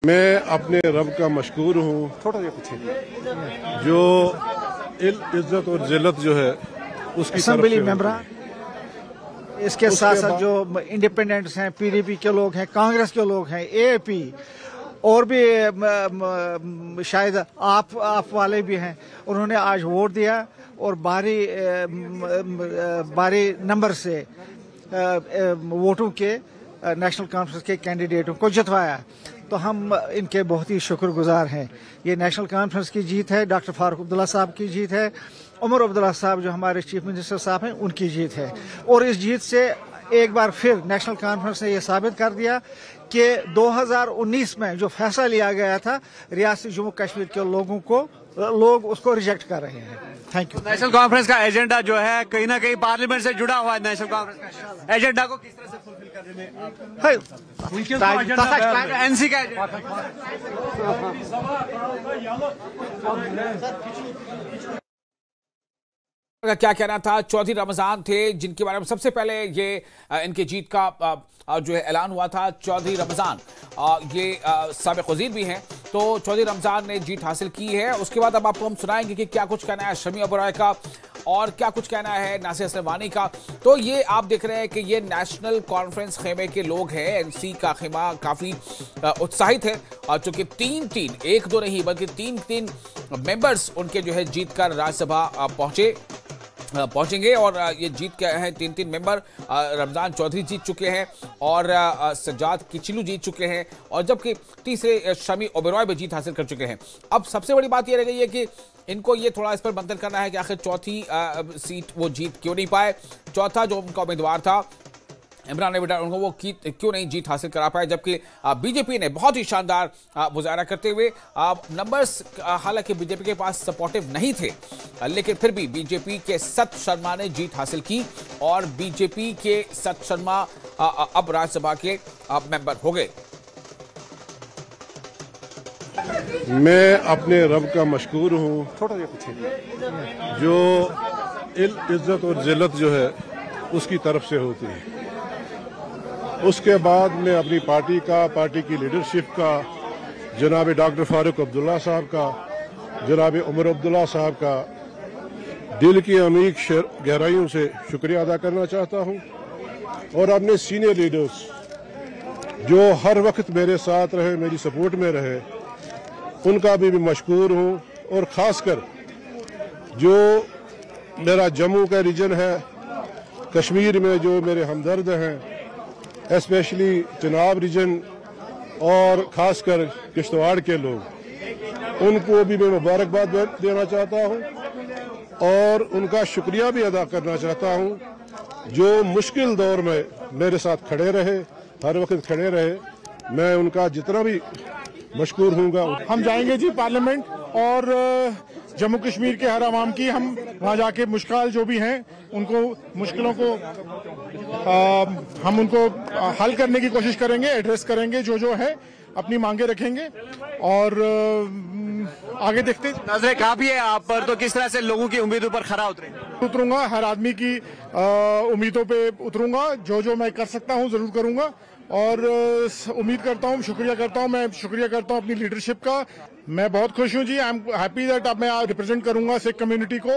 मैं अपने रब का मशकूर हूँ थोड़ा सा पीछे जो इज्जत और जिल्लत जो है उसकी असेंबली मेंबर, इसके साथ साथ जो इंडिपेंडेंट्स हैं, पीडीपी के लोग हैं, कांग्रेस के लोग हैं, एएपी और भी शायद आप वाले भी हैं, उन्होंने आज वोट दिया और बारी नंबर से वोटों के नेशनल कॉन्फ्रेंस के कैंडिडेटों को जितवाया। तो हम इनके बहुत ही शुक्रगुजार हैं। ये नेशनल कॉन्फ्रेंस की जीत है, डॉक्टर फारूक अब्दुल्ला साहब की जीत है, उमर अब्दुल्ला साहब जो हमारे चीफ मिनिस्टर साहब हैं उनकी जीत है। और इस जीत से एक बार फिर नेशनल कॉन्फ्रेंस ने यह साबित कर दिया कि 2019 में जो फैसला लिया गया था रियासत जम्मू कश्मीर के लोग उसको रिजेक्ट कर रहे हैं। Thank you. नेशनल कॉन्फ्रेंस का एजेंडा जो है कहीं ना कहीं पार्लियामेंट से जुड़ा हुआ है। नेशनल कॉन्फ्रेंस का एजेंडा को किस तरह से फुलफिल करने में एनसी का क्या कहना था। चौधरी रमजान थे जिनके बारे में सबसे पहले ये इनकी जीत का जो है ऐलान हुआ था। चौधरी रमजान ये साबिक वजीर भी हैं, तो चौधरी रमजान ने जीत हासिल की है। उसके बाद अब आपको हम सुनाएंगे कि क्या कुछ कहना है शमी ओबेरॉय का और क्या कुछ कहना है नासिर असलम का। तो ये आप देख रहे हैं कि ये नेशनल कॉन्फ्रेंस खेमे के लोग हैं। एनसी का खेमा काफी उत्साहित है, चूंकि तीन एक दो नहीं बल्कि तीन मेंबर्स उनके जो है जीत कर राज्यसभा पहुंचेंगे। और ये जीत के हैं तीन मेंबर। रमजान चौधरी जीत चुके हैं और सज्जाद किचलू जीत चुके हैं, और जबकि तीसरे शमी ओबेरॉय भी जीत हासिल कर चुके हैं। अब सबसे बड़ी बात यह रह गई है कि इनको ये थोड़ा इस पर मंथन करना है कि आखिर चौथी सीट वो जीत क्यों नहीं पाए। चौथा जो उनका उम्मीदवार था इमरान ने बेटा उनको वो क्यों नहीं जीत हासिल करा पाए, जबकि बीजेपी ने बहुत ही शानदार मुजाहरा करते हुए नंबर्स हालांकि बीजेपी के पास सपोर्टिव नहीं थे, लेकिन फिर भी बीजेपी के सत शर्मा ने जीत हासिल की और बीजेपी के सत शर्मा अब राज्यसभा के मेंबर हो गए। मैं अपने रब का मशकूर हूँ थोड़ा सा पीछे जो इज्जत और जिल्लत जो है उसकी तरफ से होती है। उसके बाद मैं अपनी पार्टी की लीडरशिप का, जनाब डॉक्टर फारूक अब्दुल्ला साहब का, जनाब उमर अब्दुल्ला साहब का दिल की अमीक गहराइयों से शुक्रिया अदा करना चाहता हूं, और अपने सीनियर लीडर्स जो हर वक्त मेरे साथ रहे, मेरी सपोर्ट में रहे, उनका भी मशकूर हूं। और ख़ासकर जो मेरा जम्मू का रीजन है, कश्मीर में जो मेरे हमदर्द हैं, स्पेशली चिनाब रीजन और ख़ासकर किश्तवाड़ के लोग, उनको भी मैं मुबारकबाद देना चाहता हूं और उनका शुक्रिया भी अदा करना चाहता हूं जो मुश्किल दौर में मेरे साथ खड़े रहे, हर वक्त खड़े रहे। मैं उनका जितना भी मशकूर हूँगा। हम जाएंगे जी पार्लियामेंट और जम्मू कश्मीर के हर आवाम की हम वहाँ जाके मुश्किल जो भी हैं उनको मुश्किलों को हम उनको हल करने की कोशिश करेंगे, एड्रेस करेंगे, जो है अपनी मांगे रखेंगे और आगे देखते। नजरें काफी है आप पर, तो किस तरह से लोगों की उम्मीदों पर खरा उतरूंगा, हर आदमी की उम्मीदों पे उतरूंगा, जो मैं कर सकता हूँ जरूर करूंगा। और उम्मीद करता हूँ, मैं शुक्रिया करता हूँ अपनी लीडरशिप का। मैं बहुत खुश हूँ जी। आई एम हैप्पी दैट अब मैं रिप्रेजेंट करूंगा सिख कम्युनिटी को,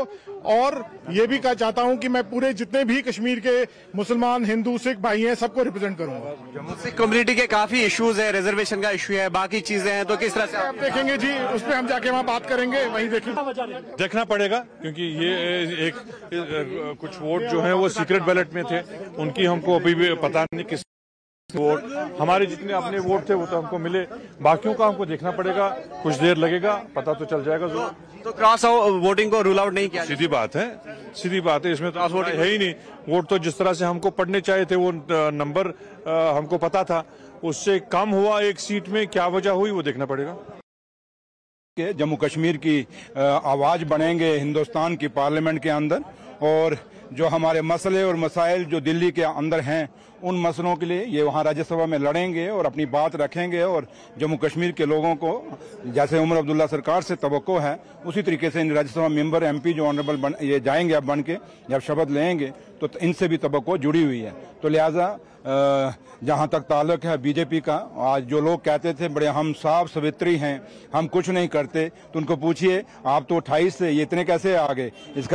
और ये भी चाहता हूँ कि मैं पूरे जितने भी कश्मीर के मुसलमान, हिंदू, सिख भाई हैं सबको रिप्रेजेंट करूंगा। सिख कम्युनिटी के काफी इश्यूज है, रिजर्वेशन का इशू है, बाकी चीजें हैं, तो किस तरह से आप देखेंगे जी, उस पर हम जाके वहाँ बात करेंगे, वहीं देखना पड़ेगा, क्योंकि ये एक कुछ वोट जो है वो सीक्रेट बैलेट में थे, उनकी हमको अभी भी पता नहीं किस वोट, हमारे जितने अपने वोट थे वो तो हमको मिले, बाकियों का हमको देखना पड़ेगा, कुछ देर लगेगा, पता तो चल जाएगा। तो क्रॉस वोटिंग को रूल आउट नहीं किया? सीधी बात है, इसमें तो क्रॉस वोटिंग है ही नहीं। वोट तो जिस तरह से हमको पढ़ने चाहिए थे, वो नंबर हमको पता था, उससे कम हुआ एक सीट में, क्या वजह हुई वो देखना पड़ेगा। जम्मू कश्मीर की आवाज बनेंगे हिंदुस्तान की पार्लियामेंट के अंदर, और जो हमारे मसले और मसाइल जो दिल्ली के अंदर हैं उन मसलों के लिए ये वहाँ राज्यसभा में लड़ेंगे और अपनी बात रखेंगे और जम्मू कश्मीर के लोगों को जैसे उमर अब्दुल्ला सरकार से तवक्को है उसी तरीके से इन राज्यसभा मेंबर MP जो ऑनरेबल ये जाएंगे अब बन के जब शपथ लेंगे तो इनसे भी तवक्को जुड़ी हुई है। तो लिहाजा जहाँ तक ताल्लुक है बीजेपी का, आज जो लोग कहते थे बड़े हम साफ सवित्री हैं, हम कुछ नहीं करते, तो उनको पूछिए आप तो 28 से ये इतने कैसे आ गए। इसका